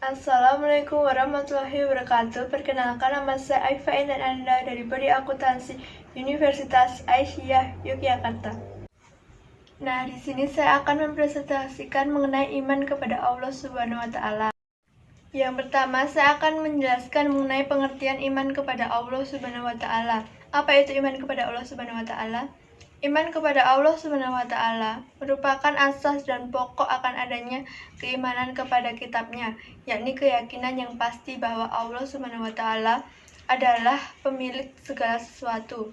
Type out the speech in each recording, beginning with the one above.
Assalamualaikum warahmatullahi wabarakatuh. Perkenalkan, nama saya Aifa dan Anda dari Prodi Akuntansi Universitas Aisyah Yogyakarta. Nah, di sini saya akan mempresentasikan mengenai iman kepada Allah Subhanahu wa taala. Yang pertama, saya akan menjelaskan mengenai pengertian iman kepada Allah Subhanahu wa taala. Apa itu iman kepada Allah Subhanahu wa taala? Iman kepada Allah Subhanahu wa taala merupakan asas dan pokok akan adanya keimanan kepada kitabnya, yakni keyakinan yang pasti bahwa Allah Subhanahu wa taala adalah pemilik segala sesuatu.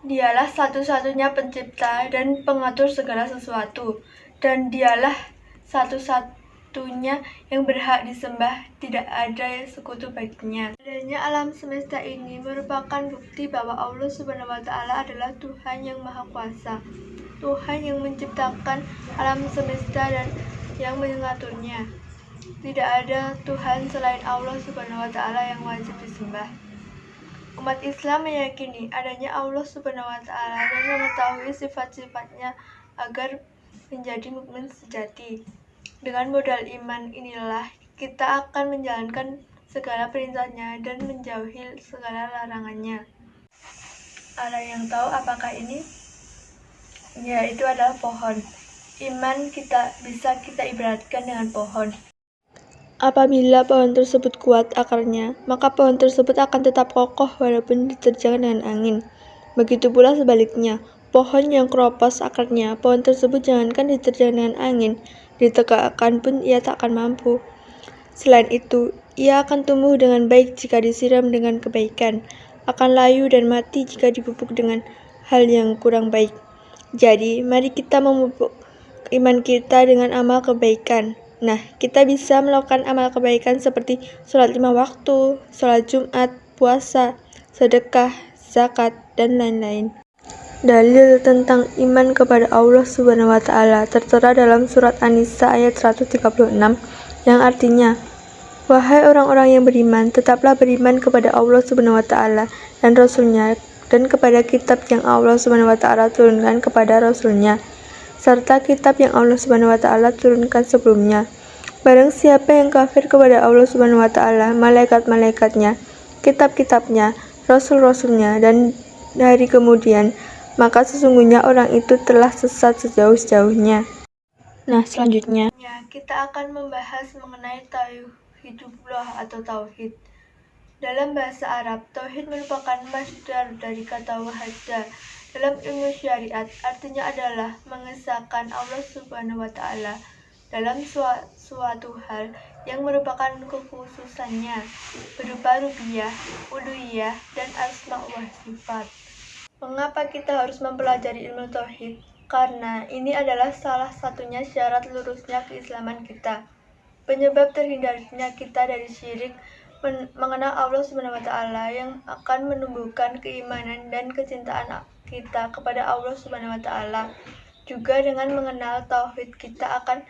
Dialah satu-satunya pencipta dan pengatur segala sesuatu, dan dialah satu-satunya yang berhak disembah, tidak ada sekutu baginya. Adanya alam semesta ini merupakan bukti bahwa Allah Subhanahu wa taala adalah Tuhan yang Maha Kuasa, Tuhan yang menciptakan alam semesta dan yang mengaturnya. Tidak ada Tuhan selain Allah Subhanahu wa taala yang wajib disembah. Umat Islam meyakini adanya Allah Subhanahu wa taala dan mengetahui sifat-sifatnya agar menjadi mukmin sejati. Dengan modal iman inilah kita akan menjalankan segala perintahnya dan menjauhi segala larangannya. Ada yang tahu apakah ini? Ya, itu adalah pohon. Iman kita bisa kita ibaratkan dengan pohon. Apabila pohon tersebut kuat akarnya, maka pohon tersebut akan tetap kokoh walaupun diterjang dengan angin. Begitu pula sebaliknya, pohon yang keropos akarnya, pohon tersebut jangankan diterjang dengan angin, ditegakkan pun ia tak akan mampu. Selain itu, ia akan tumbuh dengan baik jika disiram dengan kebaikan, akan layu dan mati jika dipupuk dengan hal yang kurang baik. Jadi, mari kita memupuk iman kita dengan amal kebaikan. Nah, kita bisa melakukan amal kebaikan seperti sholat 5 waktu, sholat Jumat, puasa, sedekah, zakat, dan lain-lain. Dalil tentang iman kepada Allah Subhanahu wa taala tertera dalam surat An-Nisa ayat 136 yang artinya, wahai orang-orang yang beriman, tetaplah beriman kepada Allah Subhanahu wa taala dan Rasul-Nya dan kepada kitab yang Allah Subhanahu wa taala turunkan kepada Rasul-Nya serta kitab yang Allah Subhanahu wa taala turunkan sebelumnya. Barang siapa yang kafir kepada Allah Subhanahu wa taala, malaikat-malaikatnya, kitab-kitabnya, rasul-rasulnya, dan hari kemudian, maka sesungguhnya orang itu telah sesat sejauh-jauhnya. Nah, selanjutnya kita akan membahas mengenai tauhidullah atau tauhid. Dalam bahasa Arab, tauhid merupakan masdar dari kata wahada. Dalam ilmu syariat, artinya adalah mengesahkan Allah Subhanahu wa taala dalam suatu hal yang merupakan kekhususannya berupa rububiyah, uluhiyah, dan asma wa sifat. Mengapa kita harus mempelajari ilmu tauhid? Karena ini adalah salah satunya syarat lurusnya keislaman kita. Penyebab terhindarnya kita dari syirik, mengenal Allah Subhanahu wa taala yang akan menumbuhkan keimanan dan kecintaan kita kepada Allah Subhanahu wa taala. Juga dengan mengenal tauhid kita akan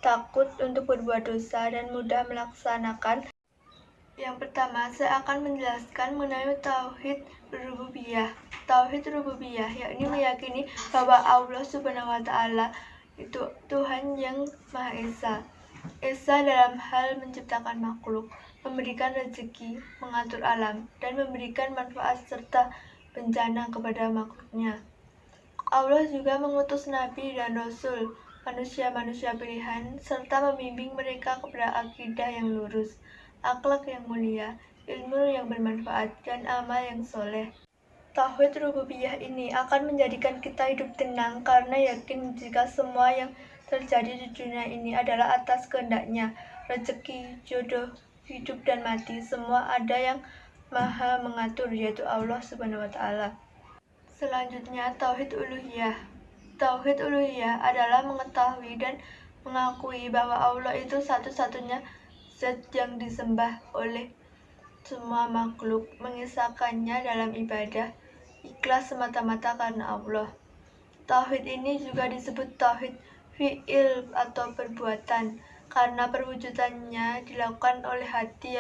takut untuk berbuat dosa dan mudah melaksanakan. Yang pertama, saya akan menjelaskan mengenai tauhid rububiyah. Tauhid rububiyah yakni meyakini bahwa Allah Subhanahu wa taala itu Tuhan yang Maha Esa. Esa dalam hal menciptakan makhluk, memberikan rezeki, mengatur alam, dan memberikan manfaat serta bencana kepada makhluknya. Allah juga mengutus nabi dan rasul, manusia-manusia pilihan, serta membimbing mereka kepada akidah yang lurus, akhlak yang mulia, ilmu yang bermanfaat, dan amal yang soleh. Tauhid rububiyah ini akan menjadikan kita hidup tenang karena yakin jika semua yang terjadi di dunia ini adalah atas kehendaknya. Rezeki, jodoh, hidup dan mati, semua ada yang Maha mengatur, yaitu Allah Subhanahu wa taala. Selanjutnya, tauhid uluhiyah. Tauhid uluhiyah adalah mengetahui dan mengakui bahwa Allah itu satu-satunya zat yang disembah oleh semua makhluk, mengesahkannya dalam ibadah, ikhlas semata-mata karena Allah. Tauhid ini juga disebut tauhid fi'il atau perbuatan, karena perwujudannya dilakukan oleh hati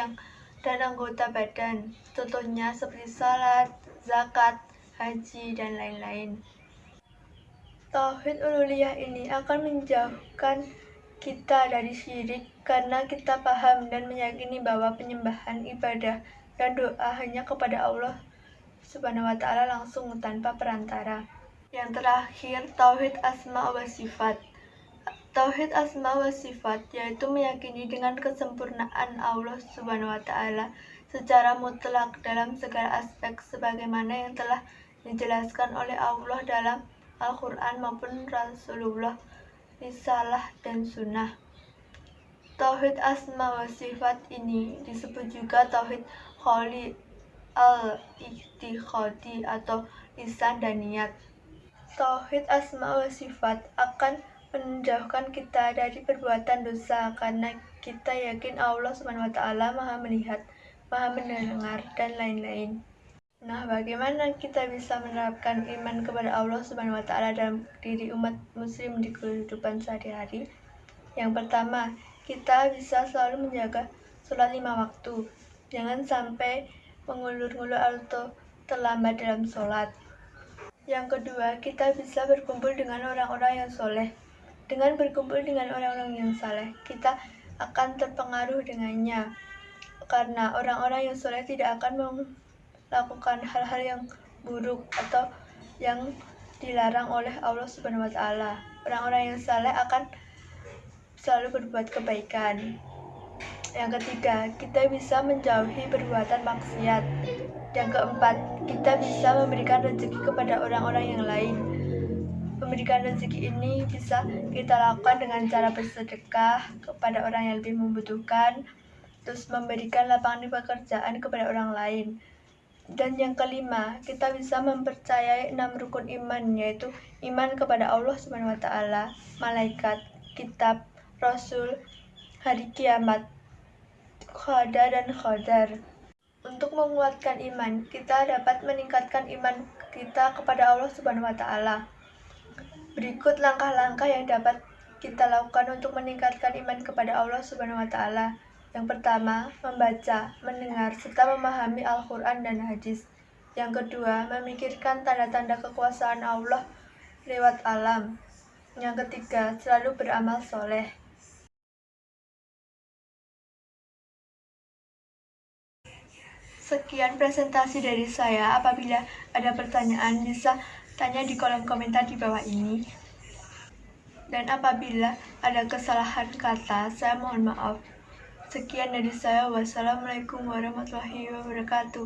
dan anggota badan. Contohnya seperti salat, zakat, haji, dan lain-lain. Tauhid uluhiyah ini akan menjauhkan kita dari syirik karena kita paham dan meyakini bahwa penyembahan, ibadah, dan doa hanya kepada Allah Subhanahu wa Ta'ala langsung tanpa perantara. Yang terakhir, tauhid asma wa sifat. Tauhid asma wa sifat yaitu meyakini dengan kesempurnaan Allah Subhanahu wa Ta'ala secara mutlak dalam segala aspek sebagaimana yang telah dijelaskan oleh Allah dalam Al-Quran maupun Rasulullah, Risalah, dan Sunnah. Tauhid asma wa sifat ini disebut juga tauhid qauli al-i'tiqadi atau lisan dan niat. Tauhid asma wa sifat akan menjauhkan kita dari perbuatan dosa karena kita yakin Allah Subhanahu wa Ta'ala Maha melihat, Maha mendengar, dan lain-lain. Nah, bagaimana kita bisa menerapkan iman kepada Allah Subhanahu wa Ta'ala dalam diri umat muslim di kehidupan sehari-hari? Yang pertama, kita bisa selalu menjaga sholat 5 waktu. Jangan sampai mengulur-ngulur atau terlambat dalam sholat. Yang kedua, kita bisa berkumpul dengan orang-orang yang soleh. Dengan berkumpul dengan orang-orang yang saleh, kita akan terpengaruh dengannya. Karena orang-orang yang soleh tidak akan melakukan hal-hal yang buruk atau yang dilarang oleh Allah Subhanahu wa Ta'ala. Orang-orang yang saleh akan selalu berbuat kebaikan. Yang ketiga, kita bisa menjauhi perbuatan maksiat. Yang keempat, kita bisa memberikan rezeki kepada orang-orang yang lain. Memberikan rezeki ini bisa kita lakukan dengan cara bersedekah kepada orang yang lebih membutuhkan, terus memberikan lapangan pekerjaan kepada orang lain. Dan yang kelima, kita bisa mempercayai 6 rukun iman, yaitu iman kepada Allah Subhanahu wa Ta'ala, malaikat, kitab, rasul, hari kiamat, qada dan qadar. Untuk menguatkan iman, kita dapat meningkatkan iman kita kepada Allah Subhanahu wa Ta'ala. Berikut langkah-langkah yang dapat kita lakukan untuk meningkatkan iman kepada Allah Subhanahu wa Ta'ala. Yang pertama, membaca, mendengar, serta memahami Al-Quran dan hadis. Yang kedua, memikirkan tanda-tanda kekuasaan Allah lewat alam. Yang ketiga, selalu beramal soleh. Sekian presentasi dari saya. Apabila ada pertanyaan, bisa tanya di kolom komentar di bawah ini. Dan apabila ada kesalahan kata, saya mohon maaf. Sekian dari saya. Wassalamualaikum warahmatullahi wabarakatuh.